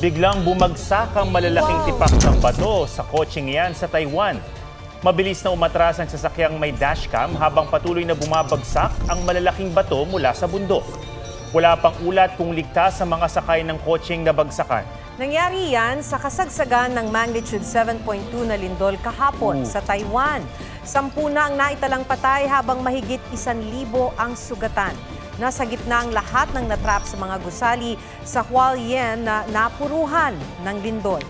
Biglang bumagsak ang malalaking tipak ng bato sa kotseng yan sa Taiwan. Mabilis na umatras ang sasakyang may dashcam habang patuloy na bumabagsak ang malalaking bato mula sa bundok. Wala pang ulat kung ligtas sa mga sakay ng kotseng nabagsakan. Nangyari yan sa kasagsagan ng magnitude 7.2 na lindol kahapon sa Taiwan. 10 na ang naitalang patay habang mahigit 1,000 ang sugatan. Nasa gitna ang lahat ng natrap sa mga gusali sa Hualien na napuruhan ng lindol.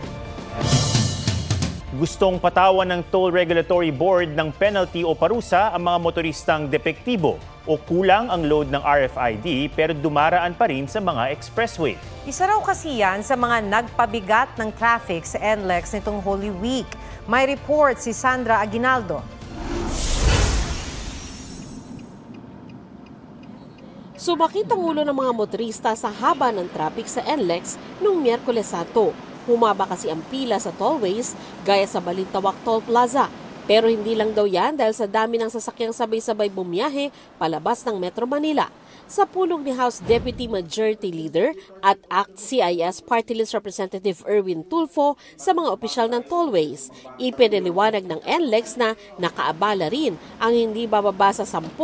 Gustong patawan ng Toll Regulatory Board ng penalty o parusa ang mga motoristang depektibo o kulang ang load ng RFID pero dumaraan pa rin sa mga expressway. Isa raw kasi yan sa mga nagpabigat ng traffic sa NLEX nitong Holy Week. May report si Sandra Aguinaldo. Sumakit ang ulo ng mga motorista sa haba ng traffic sa NLEX noong Miyerkules Santo. Humaba kasi ang pila sa tollways gaya sa Balintawak Toll Plaza. Pero hindi lang daw yan dahil sa dami ng sasakyang sabay-sabay bumiyahe palabas ng Metro Manila. Sa pulong ni House Deputy Majority Leader at ACT-CIS Party List Representative Erwin Tulfo sa mga opisyal ng tollways, ipinaliwanag ng NLEX na nakaabala rin ang hindi bababa sa 10,000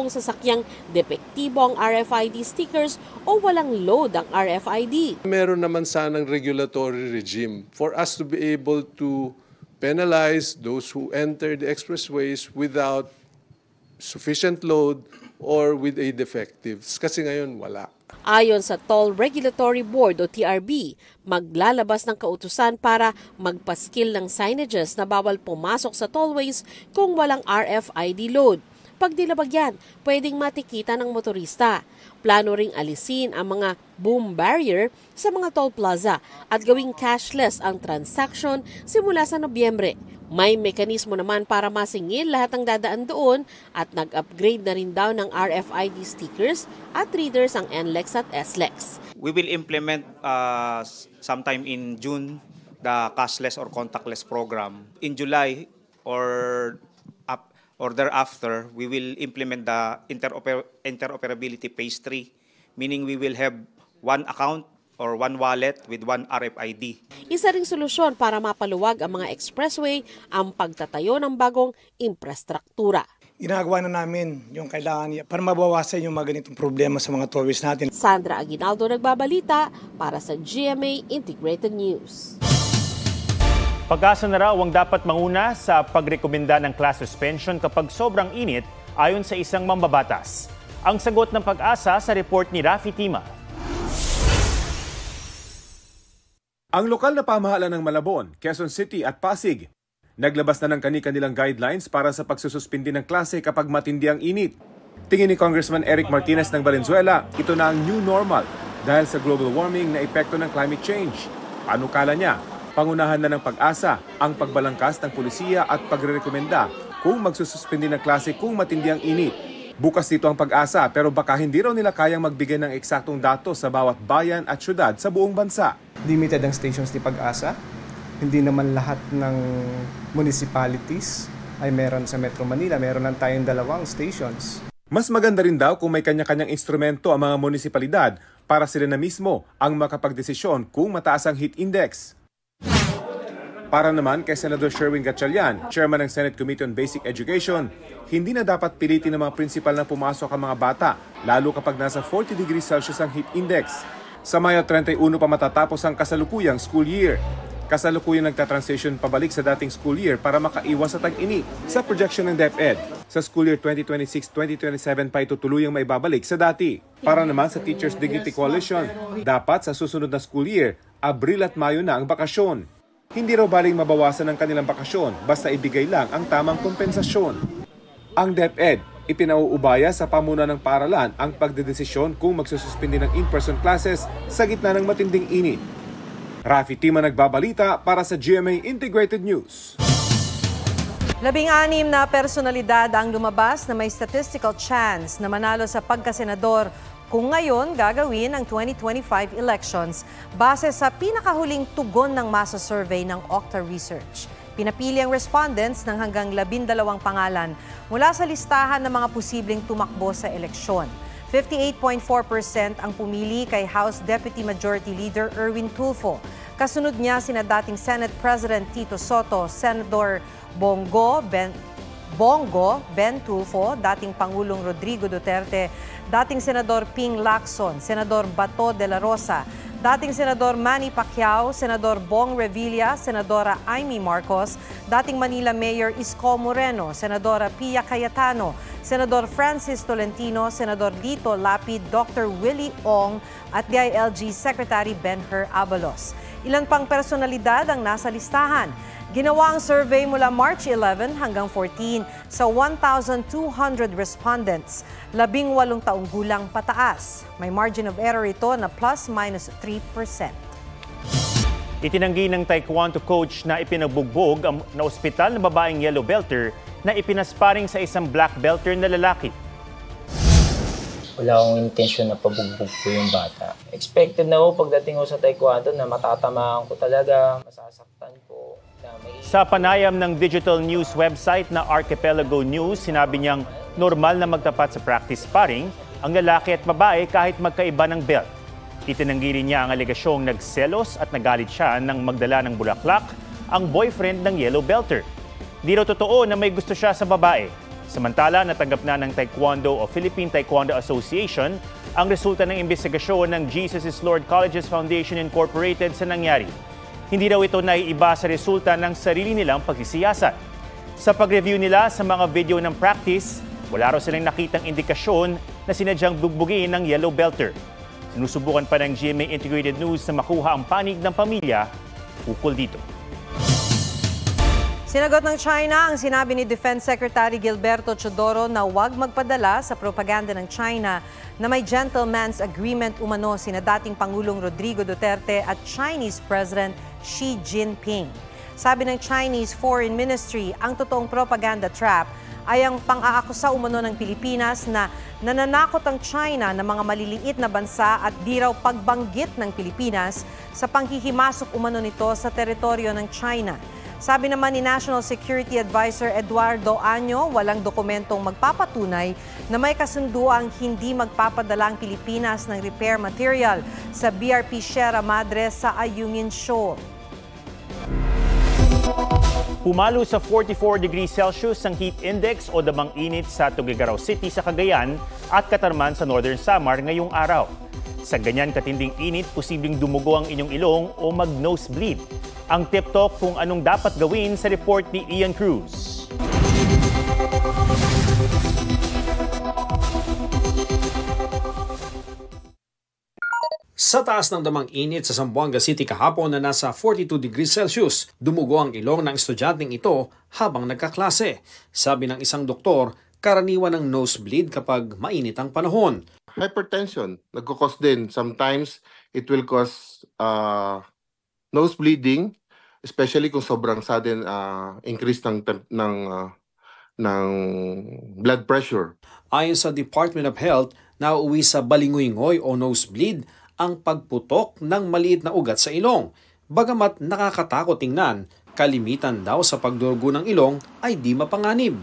sasakyang depektibo ang RFID stickers o walang load ang RFID. Meron naman sanang regulatory regime for us to be able to penalize those who enter the expressways without sufficient load or with a defectives. Kasi ngayon, wala. Ayon sa Toll Regulatory Board o TRB, maglalabas ng kautusan para magpaskil ng signages na bawal pumasok sa tollways kung walang RFID load. Pag dilabag yan, pwedeng matikita ng motorista. Plano ring alisin ang mga boom barrier sa mga toll plaza at gawing cashless ang transaction simula sa Nobyembre. May mekanismo naman para masingil lahat ng dadaan doon at nag-upgrade na rin daw ng RFID stickers at readers ang NLEX at SLEX. We will implement sometime in June the cashless or contactless program. In July or thereafter, we will implement the interoperability phase 3, meaning we will have one account or one wallet with one RFID. Isa ring solusyon para mapaluwag ang mga expressway ang pagtatayo ng bagong infrastruktura. Ginagawa na namin yung kailangan para mabawasan yung mga ganitong problema sa mga tollways natin. Sandra Aguinaldo nagbabalita para sa GMA Integrated News. Pag-asa na raw ang dapat manguna sa pagrekomenda ng class suspension kapag sobrang init ayon sa isang mambabatas. Ang sagot ng Pag-asa sa report ni Rafi Tima. Ang lokal na pamahalaan ng Malabon, Quezon City at Pasig, naglabas na ng kani-kanilang guidelines para sa pagsususpindi ng klase kapag matindi ang init. Tingin ni Congressman Eric Martinez ng Valenzuela, ito na ang new normal dahil sa global warming na epekto ng climate change. Panukala niya, pangunahan na ng Pag-asa ang pagbalangkas ng pulisiya at pagrerekomenda kung magsususpindi ng klase kung matindi ang init. Bukas dito ang Pag-asa pero baka hindi raw nila kayang magbigay ng eksaktong datos sa bawat bayan at syudad sa buong bansa. Limited ang stations ni Pag-asa. Hindi naman lahat ng municipalities ay meron sa Metro Manila. Meron lang tayong 2 stations. Mas maganda rin daw kung may kanya-kanyang instrumento ang mga munisipalidad para sila na mismo ang makapagdesisyon kung mataas ang heat index. Para naman kay Senador Sherwin Gatchalian, Chairman ng Senate Committee on Basic Education, hindi na dapat pilitin ng mga prinsipal na pumasok ang mga bata, lalo kapag nasa 40 degrees Celsius ang heat index. Sa Mayo 31 pa matatapos ang kasalukuyang school year. Kasalukuyang nagtatransition pabalik sa dating school year para makaiwas sa tag-init. Sa projection ng DepEd, sa school year 2026-2027 pa ito tuluyang maibabalik sa dati. Para naman sa Teachers Dignity Coalition, dapat sa susunod na school year, Abril at Mayo na ang bakasyon. Hindi raw baling mabawasan ang kanilang bakasyon basta ibigay lang ang tamang kompensasyon. Ang DepEd, ipinauubaya sa pamunuan ng paaralan ang pagdedesisyon kung magsususpindi ng in-person classes sa gitna ng matinding init. Rafi Tima nagbabalita para sa GMA Integrated News. 16 na personalidad ang lumabas na may statistical chance na manalo sa pagkasenador kung ngayon gagawin ang 2025 elections base sa pinakahuling tugon ng masa survey ng Okta Research. Pinapili ang respondents ng hanggang 12 pangalan mula sa listahan ng mga posibleng tumakbo sa eleksyon. 58.4% ang pumili kay House Deputy Majority Leader Erwin Tulfo Kasunod niya sina dating Senate President Tito Soto, Senador Bongo Ben Tulfo, dating Pangulong Rodrigo Duterte, dating Senador Ping Lacson, Senador Bato de la Rosa, dating Senador Manny Pacquiao, Senador Bong Revilla, Senadora Amy Marcos, dating Manila Mayor Isko Moreno, Senadora Pia Cayetano, Senador Francis Tolentino, Senador Lito Lapid, Dr. Willie Ong at DILG Secretary Benher Abalos. Ilan pang personalidad ang nasa listahan. Ginawa ang survey mula March 11 hanggang 14 sa 1,200 respondents, 18 taong gulang pataas. May margin of error ito na plus-minus 3%. Itinanggi ng Taekwondo coach na ipinabugbog na ospital na babaeng yellow belter na ipinasparing sa isang black belter na lalaki. Wala akong intensyon na pabugbog ko yung bata. Expected na pagdating ko sa Taekwondo na matatamaan ko talaga, masasaktan ko. Sa panayam ng digital news website na Archipelago News, sinabi niyang normal na magtapat sa practice sparring ang lalaki at babae kahit magkaiba ng belt. Itinanggi rin niya ang alegasyong nagselos at nagalit siya nang magdala ng bulaklak ang boyfriend ng yellow belter. Di raw totoo na may gusto siya sa babae. Samantala, natanggap na ng Taekwondo o Philippine Taekwondo Association ang resulta ng investigasyon ng Jesus is Lord Colleges Foundation Incorporated sa nangyari. Hindi raw ito naiiba sa resulta ng sarili nilang pagsisiyasat. Sa pag-review nila sa mga video ng practice, wala raw silang nakitang indikasyon na sinadyang bugbugin ng yellow belter. Sinusubukan pa ng GMA Integrated News na makuha ang panig ng pamilya ukol dito. Sinagot ng China ang sinabi ni Defense Secretary Gilberto Chodoro na huwag magpadala sa propaganda ng China na may gentleman's agreement umano sina dating Pangulong Rodrigo Duterte at Chinese President Xi Jinping. Sabi ng Chinese Foreign Ministry, ang totoong propaganda trap ay ang pang-aakusa umano ng Pilipinas na nananakot ang China ng mga maliliit na bansa at di raw pagbanggit ng Pilipinas sa panghihimasok umano nito sa teritoryo ng China. Sabi naman ni National Security Advisor Eduardo Año, walang dokumentong magpapatunay na may kasunduang hindi magpapadala ang Pilipinas ng repair material sa BRP Sierra Madre sa Ayungin Shoal. Pumalo sa 44 degrees Celsius ang heat index o damang init sa Tuguegarao City sa Cagayan at Katarman sa Northern Samar ngayong araw. Sa ganyan katinding init, posibleng dumugo ang inyong ilong o mag-nosebleed. Ang tip talk kung anong dapat gawin sa report ni Ian Cruz. Sa taas ng damang init sa Zamboanga City kahapon na nasa 42 degrees Celsius, dumugo ang ilong ng estudyanteng ito habang nagkaklase. Sabi ng isang doktor, karaniwan ng nosebleed kapag mainit ang panahon. Hypertension, nagkukos din. Sometimes it will cause nose bleeding, especially kung sobrang sudden increase ng blood pressure. Ayon sa Department of Health, nauuwi sa balingoy-ngoy o nosebleed ang pagputok ng maliit na ugat sa ilong. Bagamat nakakatakot tingnan, kalimitan daw sa pagdurugo ng ilong ay di mapanganib.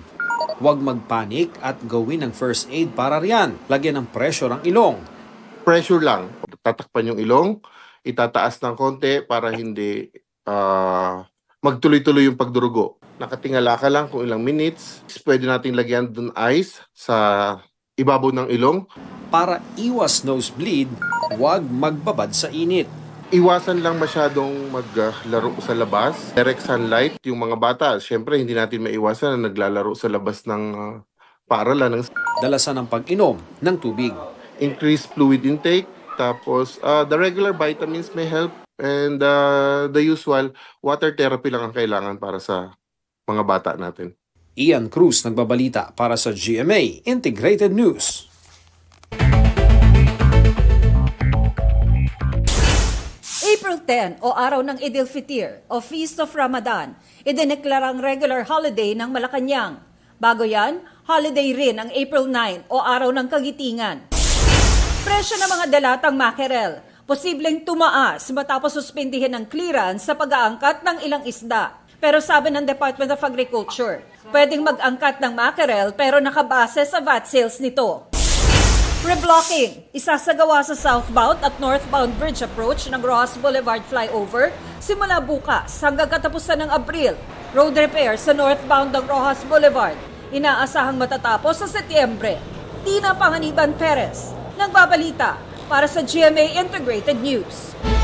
Huwag magpanik at gawin ng first aid para riyan. Lagyan ng pressure ang ilong. Pressure lang. Tatakpan yung ilong, itataas ng konti para hindi magtuloy-tuloy yung pagdurugo. Nakatingala ka lang kung ilang minutes. Pwede nating lagyan dun ice sa ibabaw ng ilong. Para iwas nosebleed, huwag magbabad sa init. Iwasan lang masyadong maglaro sa labas. Direct sunlight, yung mga bata, syempre hindi natin maiwasan na naglalaro sa labas ng paaralan. Dalasan ang pag-inom ng tubig. Increase fluid intake, tapos the regular vitamins may help, and the usual water therapy lang ang kailangan para sa mga bata natin. Ian Cruz nagbabalita para sa GMA Integrated News. April 10 o araw ng Eid al-Fitr o Feast of Ramadan, idineklarang regular holiday ng Malacanang. Bago yan, holiday rin ang April 9 o araw ng Kagitingan. Presyo ng mga dalatang mackerel, posibleng tumaas matapos suspindihin ng clearance sa pag-aangkat ng ilang isda. Pero sabi ng Department of Agriculture, pwedeng mag-angkat ng mackerel pero nakabase sa VAT sales nito. Reblocking, isasagawa sa southbound at northbound bridge approach ng Rojas Boulevard flyover simula bukas hanggang katapusan ng Abril. Road repair sa northbound ng Rojas Boulevard, inaasahang matatapos sa Setyembre. Tina Panganiban Perez, nagbabalita para sa GMA Integrated News.